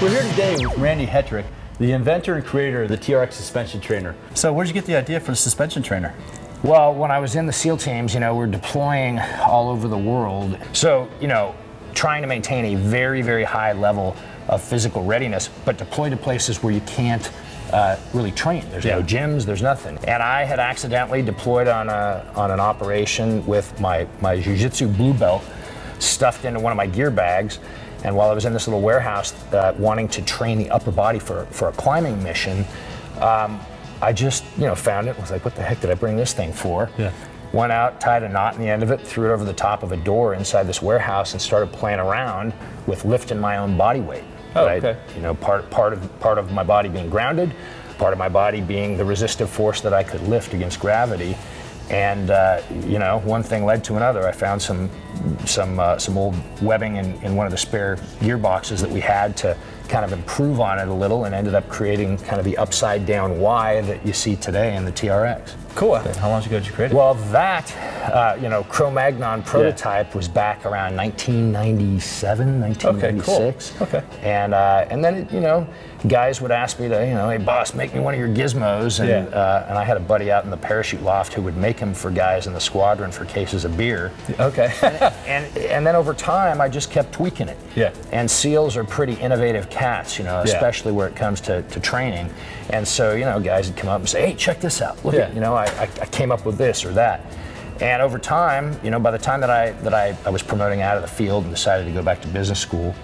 We're here today with Randy Hetrick, the inventor and creator of the TRX suspension trainer. So where'd you get the idea for the suspension trainer? Well, when I was in the SEAL teams, we're deploying all over the world. So, trying to maintain a very, very high level of physical readiness, but deploy to places where you can't really train. There's no gyms, there's nothing. And I had accidentally deployed on an operation with my jiu-jitsu blue belt stuffed into one of my gear bags. And while I was in this little warehouse wanting to train the upper body for a climbing mission, I just, found it, was like, what the heck did I bring this thing for? Yeah. Went out, tied a knot in the end of it, threw it over the top of a door inside this warehouse and started playing around with lifting my own body weight. Oh, right? okay. Part of my body being grounded, part of my body being the resistive force that I could lift against gravity. And one thing led to another. I found some old webbing in one of the spare gearboxes that we had to kind of improve on it a little, and ended up creating kind of the upside down Y that you see today in the TRX. Cool. Okay. How long ago did you create it? Well, that Cro-Magnon prototype was back around 1997, 1996. Okay. And then guys would ask me to, hey boss, make me one of your gizmos, and and I had a buddy out in the parachute loft who would make them for guys in the squadron for cases of beer. Okay. and then over time, I just kept tweaking it. Yeah. And SEALs are pretty innovative cats, especially where it comes to training. And so, guys would come up and say, hey, check this out. Look at, I came up with this or that. And over time, by the time that I was promoting out of the field and decided to go back to business school,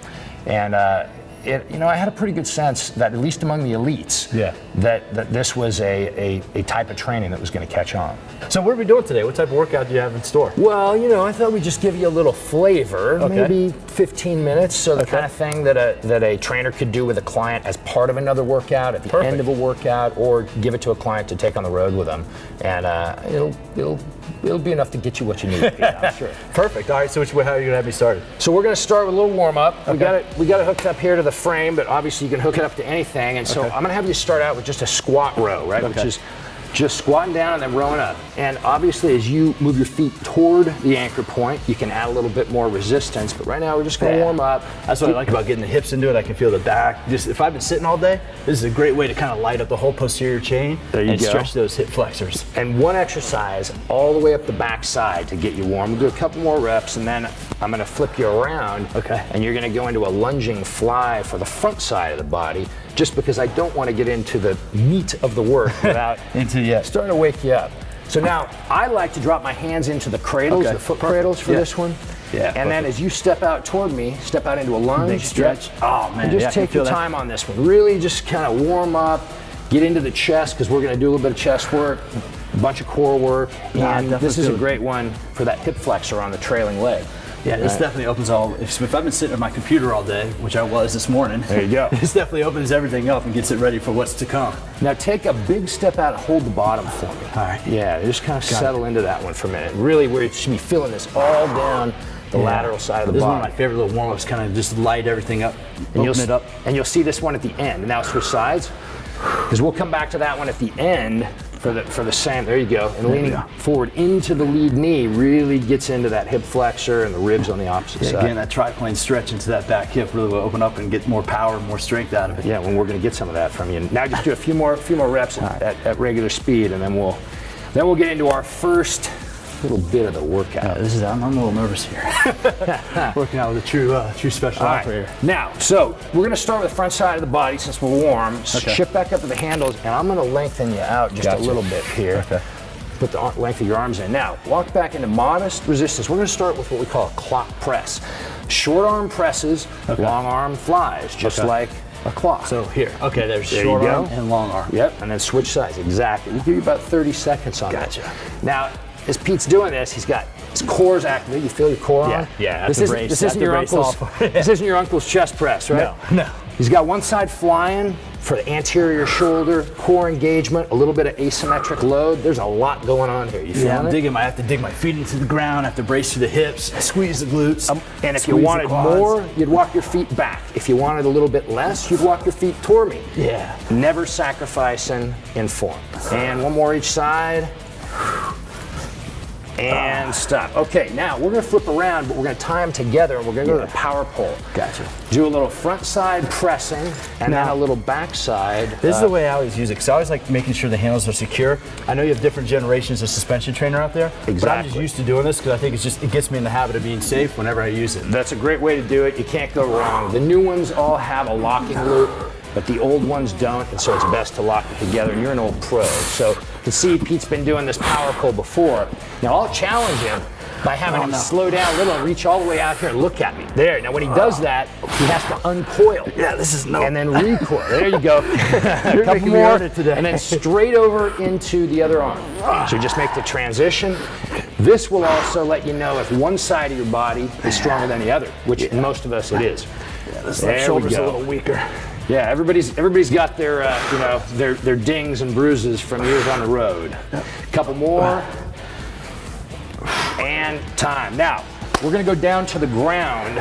and I had a pretty good sense that, at least among the elites, that this was a type of training that was going to catch on. So what are we doing today? What type of workout do you have in store? Well, I thought we'd just give you a little flavor, maybe 15 minutes, so the kind of thing that a trainer could do with a client as part of another workout, at the end of a workout, or give it to a client to take on the road with them. And it'll be enough to get you what you need. I'm sure. Perfect. All right, so how are you gonna have me started? So we're gonna start with a little warm up. Okay. We got it hooked up here to the frame, but obviously you can hook it up to anything. And so I'm gonna have you start out with just a squat row, right? Which is just squatting down and then rowing up. And obviously, as you move your feet toward the anchor point, you can add a little bit more resistance. But right now, we're just gonna warm up. That's what I like about getting the hips into it. I can feel the back. Just if I've been sitting all day, this is a great way to kind of light up the whole posterior chain and stretch those hip flexors. And one exercise all the way up the back side to get you warm. We'll do a couple more reps, and then I'm gonna flip you around. Okay. And you're gonna go into a lunging fly for the front side of the body, just because I don't want to get into the meat of the work without starting to wake you up. So now, I like to drop my hands into the cradles, the foot cradles for this one. Yeah. And then as you step out toward me, step out into a lunge. Big stretch. Oh man. And just take your time on this one. Really just kind of warm up, get into the chest, because we're going to do a little bit of chest work, a bunch of core work, and this is a great one for that hip flexor on the trailing leg. Yeah, this definitely opens all. If I've been sitting at my computer all day, which I was this morning, there you go. This definitely opens everything up and gets it ready for what's to come. Now take a big step out and hold the bottom for me. All right. Yeah, just kind of settle into that one for a minute. Really, where you should be feeling this all down the lateral side of the body. This is one of my favorite little warm-ups, kind of just light everything up, open it up. And you'll see this one at the end. And now switch sides, because we'll come back to that one at the end. For the same, there you go. And leaning forward into the lead knee really gets into that hip flexor and the ribs on the opposite side. Again, that triplane stretch into that back hip really will open up and get more power, more strength out of it. Yeah, well, we're going to get some of that from you. Now just do a few more reps at regular speed, and then we'll get into our first little bit of the workout. I'm a little nervous here. Working out with a true special operator. Now, so we're going to start with the front side of the body since we're warm. Shift back up to the handles, and I'm going to lengthen you out just a little bit here. Okay. Put the length of your arms in. Now, walk back into modest resistance. We're going to start with what we call a clock press. Short arm presses, long arm flies, just like a clock. So here, there's short arm and long arm. Yep, and then switch sides, exactly. We'll give you about 30 seconds on that. Gotcha. Now, as Pete's doing this, he's got his core's active. You feel your core on? Yeah. This isn't your uncle's chest press, right? No. He's got one side flying for the anterior shoulder, core engagement, a little bit of asymmetric load. There's a lot going on here. You feeling it? I'm digging. I have to dig my feet into the ground. I have to brace through the hips, squeeze the glutes. And if you wanted more, you'd walk your feet back. If you wanted a little bit less, you'd walk your feet toward me. Yeah. Never sacrificing in form. And one more each side. And stop. Okay, now we're gonna flip around, but we're gonna tie them together and we're gonna go to the power pole. Gotcha. Do a little front side pressing and then a little back side. This is the way I always use it, because I always like making sure the handles are secure. I know you have different generations of suspension trainer out there, but I'm just used to doing this because I think it gets me in the habit of being safe whenever I use it. That's a great way to do it. You can't go wrong. The new ones all have a locking loop, but the old ones don't, and so it's best to lock it together, and you're an old pro. So you can see Pete's been doing this power pull before. Now I'll challenge him by having him slow down a little and reach all the way out here and look at me. There, now when he does that, he has to uncoil. Yeah, this is and then recoil. There you go. A couple more, and then straight over into the other arm. So just make the transition. This will also let you know if one side of your body is stronger than the other, which in most of us it is. Yeah, this left shoulder's a little weaker. Yeah, everybody's got their their dings and bruises from years on the road. Couple more, and time. Now we're gonna go down to the ground,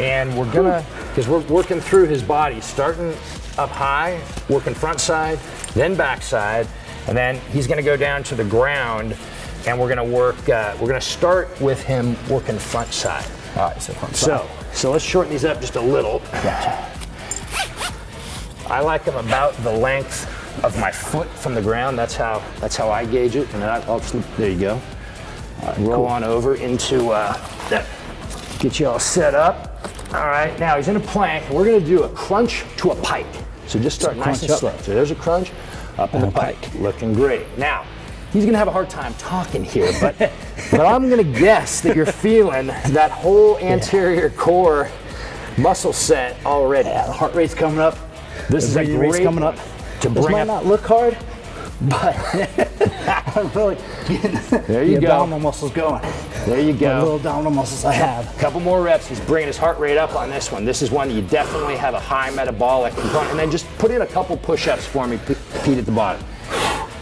and we're gonna, because we're working through his body, starting up high, working front side, then back side, and then he's gonna go down to the ground, and we're gonna work. We're gonna start with him working front side. All right, so front side. So let's shorten these up just a little. Gotcha. I like them about the length of my foot from the ground. That's how I gauge it. And then I'll just, there you go. Roll on over into get you all set up. All right, now he's in a plank. We're going to do a crunch to a pike. So just start nice and slow. So there's a crunch, up in the pike. Looking great. Now he's going to have a hard time talking here, but I'm going to guess that you're feeling that whole anterior core muscle set already. Yeah, the heart rate's coming up. This is a great coming up. To this bring might up. not look hard, but I'm really getting the abdominal muscles going. There you go. The little abdominal muscles I have. Couple more reps. He's bringing his heart rate up on this one. This is one that you definitely have a high metabolic component. And then just put in a couple push-ups for me, Pete, at the bottom.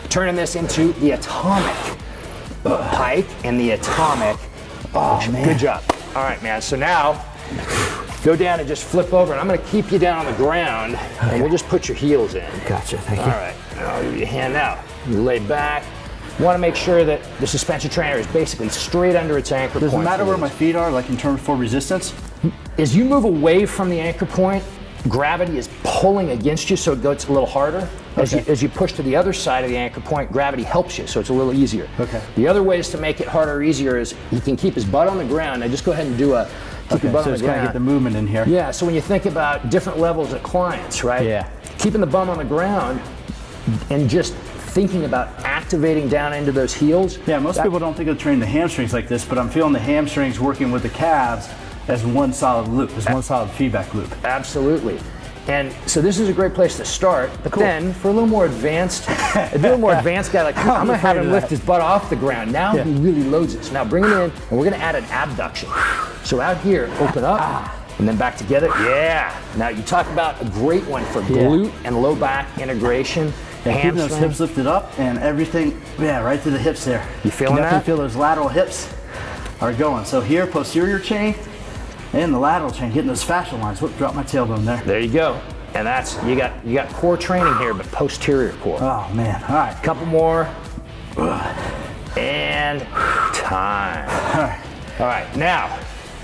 Turning this into the atomic pike and the atomic. Oh, man. Good job. All right, man. So now, go down and just flip over, and I'm going to keep you down on the ground, and we'll just put your heels in. Gotcha, thank you. All right, I'll give you a hand now. You lay back. You want to make sure that the suspension trainer is basically straight under its anchor point. Does it matter where my feet are, like in terms for resistance? As you move away from the anchor point, gravity is pulling against you, so it gets a little harder. As you push to the other side of the anchor point, gravity helps you, so it's a little easier. Okay. The other ways to make it harder or easier is he can keep his butt on the ground. Now just go ahead and do a keep your butt so on the it's ground. gotta get the movement in here. Yeah, so when you think about different levels of clients, right? Yeah. Keeping the bum on the ground and just thinking about activating down into those heels. Yeah, most people don't think of training the hamstrings like this, but I'm feeling the hamstrings working with the calves as one solid loop, as one solid feedback loop. Absolutely. And so this is a great place to start, but then for a little more advanced, guy like I'm gonna have him lift his butt off the ground. Now he really loads it. So now bring him in, and we're gonna add an abduction. So out here, open up, and then back together. Yeah. Now you talk about a great one for glute and low back integration. Keeping those hips lifted up and everything, right to the hips there. You feeling that? Definitely feel those lateral hips are going. So here, posterior chain and the lateral chain, getting those fascial lines. Whoop, drop my tailbone there. There you go. And that's, you got core training here, but posterior core. Oh man, all right. Couple more. And time. All right, now,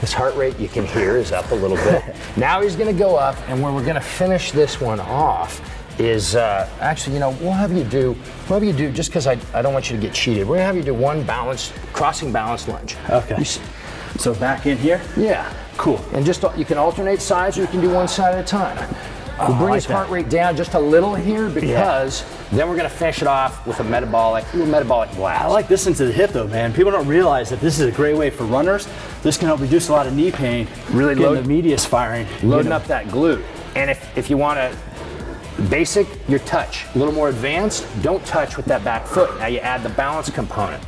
his heart rate you can hear is up a little bit. Now he's gonna go up, and where we're gonna finish this one off is, actually, we'll have you do, just because I don't want you to get cheated, we're gonna have you do one crossing balance lunge. Okay. So back in here? Yeah. Cool. And just, you can alternate sides, or you can do one side at a time. We'll bring his heart rate down just a little here because then we're gonna finish it off with a metabolic blast. I like this into the hip though, man. People don't realize that this is a great way for runners. This can help reduce a lot of knee pain. Really getting the medius firing. Loading up that glute. And if you wanna, basic, your touch. A little more advanced, don't touch with that back foot. Now you add the balance component.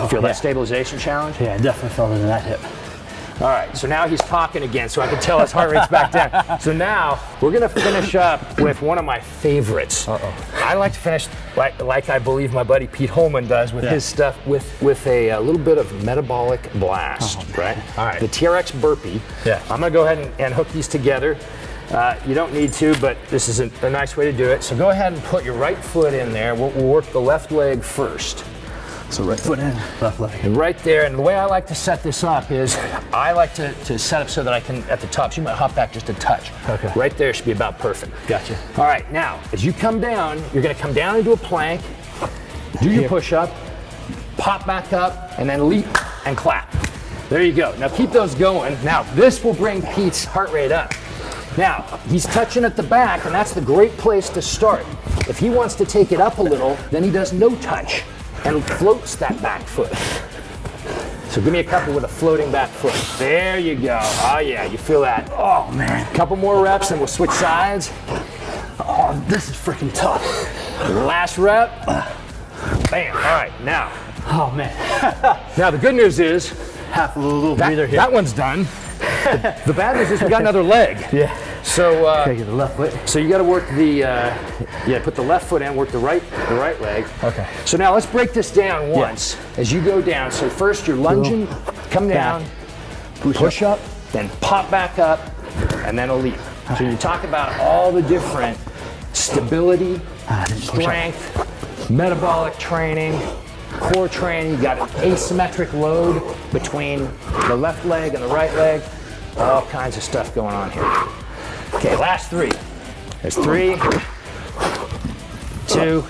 Feel that stabilization challenge? Yeah, I definitely felt it in that hip. All right, so now he's talking again, so I can tell his heart rate's back down. So now we're gonna finish up with one of my favorites. I like to finish like I believe my buddy Pete Holman does with his stuff with a little bit of metabolic blast, right? All right. The TRX burpee. Yeah. I'm gonna go ahead and hook these together. You don't need to, but this is a nice way to do it. So go ahead and put your right foot in there. We'll work the left leg first. So right foot in, left leg. And right there, and the way I like to set this up is I like to set up so that I can, at the top, so you might hop back just a touch. Okay. Right there should be about perfect. Gotcha. All right, now, as you come down, you're gonna come down into a plank, do your push-up, pop back up, and then leap and clap. There you go. Now keep those going. Now, this will bring Pete's heart rate up. Now, he's touching at the back, and that's the great place to start. If he wants to take it up a little, then he does no touch and floats that back foot. So give me a couple with a floating back foot. There you go. Oh yeah, you feel that. Oh man. Couple more reps and we'll switch sides. Oh, this is freaking tough. Last rep. Bam. All right, now. Oh man. Now the good news is, Half a little breather here. that one's done. The bad news is we got another leg. Yeah. So Okay, get the left foot. so you got to work the put the left foot in, work the right leg. Okay. So now let's break this down once as you go down. So first you're lunging, come down, push up, then pop back up, and then a leap. So you talk about all the different stability, strength, metabolic training, core training. You got an asymmetric load between the left leg and the right leg. All kinds of stuff going on here. Okay, last three. There's 3, 2,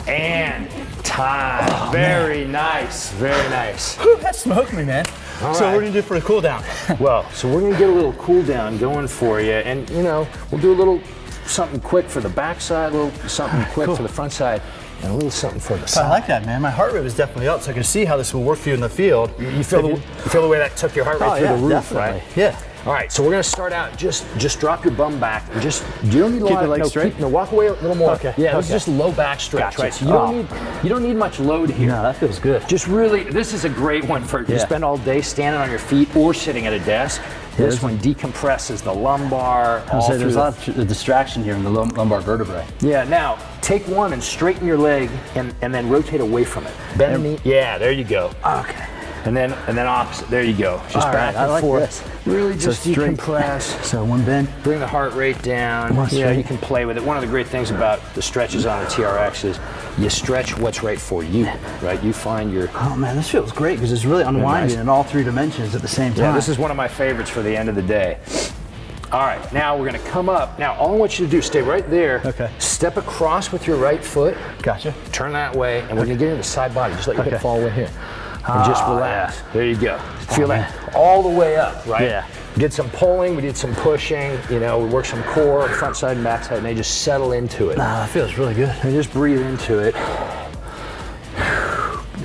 and time. Oh, very nice, very nice. Whew, that smoked me, man. So what are we gonna do for the cool down? Well, so we're gonna get a little cool down going for you, and we'll do a little something quick for the back side, a little something quick for the front side, and a little something for the side. I like that, man. My heart rate was definitely up, so I can see how this will work for you in the field. You feel the way that took your heart rate through the roof, definitely. right? Yeah. All right, so we're gonna start out, just drop your bum back, and you don't need a Keep lot your legs straight? walk away a little more. Okay, Yeah, this is okay. just low back stretch, Gotcha. right? So you don't need much load here. No, that feels good. Just really, this is a great one for you spend all day standing on your feet or sitting at a desk. This one decompresses the lumbar. There's a lot of distraction here in the lumbar vertebrae. Yeah, now take one and straighten your leg and then rotate away from it. Bend the knee. Yeah, there you go. Okay. And then opposite. There you go. Just All back right, I and like forth. this. Really just straight. decompress. So one bend. Bring the heart rate down. More straight. You can play with it. One of the great things about the stretches on the TRX is you stretch what's right for you, right? You find your... Oh man, this feels great because it's really unwinding in all 3 dimensions at the same time. Yeah, this is one of my favorites for the end of the day. All right, now we're gonna come up. Now, all I want you to do, stay right there. Okay. Step across with your right foot. Gotcha. Turn that way, and we're gonna get into the side body. Just let your hip fall away here. And just relax. There you go. Feel that all the way up, right? Yeah. We did some pulling, we did some pushing, we worked some core, front side and back side, and they just settle into it. That feels really good. And just breathe into it.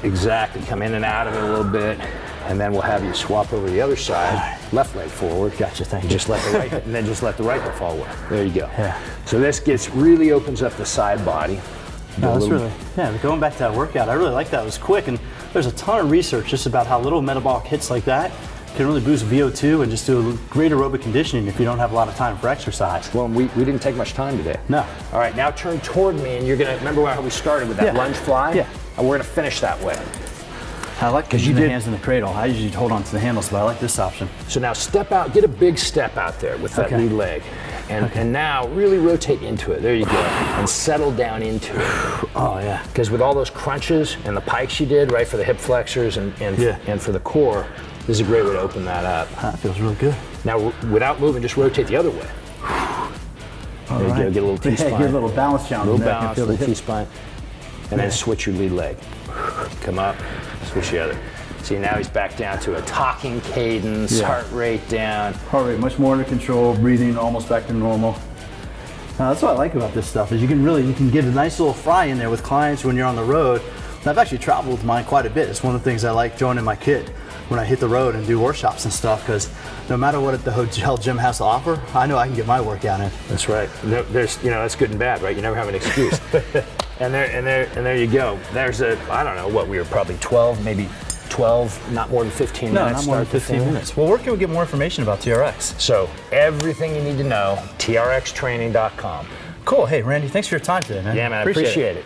Exactly, come in and out of it a little bit, and then we'll have you swap over the other side, left leg forward. Gotcha, thank you. Just let the right, and then just let the right leg fall away. There you go. Yeah. So this really opens up the side body. No, that's really, going back to that workout, I really like that. It was quick, and there's a ton of research just about how little metabolic hits like that can really boost VO2 and just do a great aerobic conditioning if you don't have a lot of time for exercise. Well, we didn't take much time today. No. All right, now turn toward me, and you're gonna, remember how we started with that lunge fly? Yeah. And we're gonna finish that way. I like using the hands in the cradle. I usually hold on to the handles, but I like this option. So now step out, get a big step out there with that lead leg. And now really rotate into it. There you go. And settle down into it. Oh yeah. Because with all those crunches and the pikes you did, right, for the hip flexors and for the core, this is a great way to open that up. That feels real good. Now, without moving, just rotate the other way. There you go, get a little T-spine. Get a little balance challenge. A little balance, a little T-spine. And then switch your lead leg. Come up, switch the other. See, now he's back down to a talking cadence, heart rate down. Heart rate much more under control, breathing almost back to normal. That's what I like about this stuff is you can get a nice little fry in there with clients when you're on the road. And I've actually traveled with mine quite a bit. It's one of the things I like throwing in my kit when I hit the road and do workshops and stuff, because no matter what the hotel gym has to offer, I know I can get my workout in. That's right. There's, that's good and bad, right? You never have an excuse. and there you go. There's I don't know what, we were probably 12, maybe 12, not more than 15 minutes. No, not more than 15 minutes. Well, where can we get more information about TRX? So everything you need to know, trxtraining.com. Cool. Hey, Randy, thanks for your time today, man. Yeah, man, I appreciate it.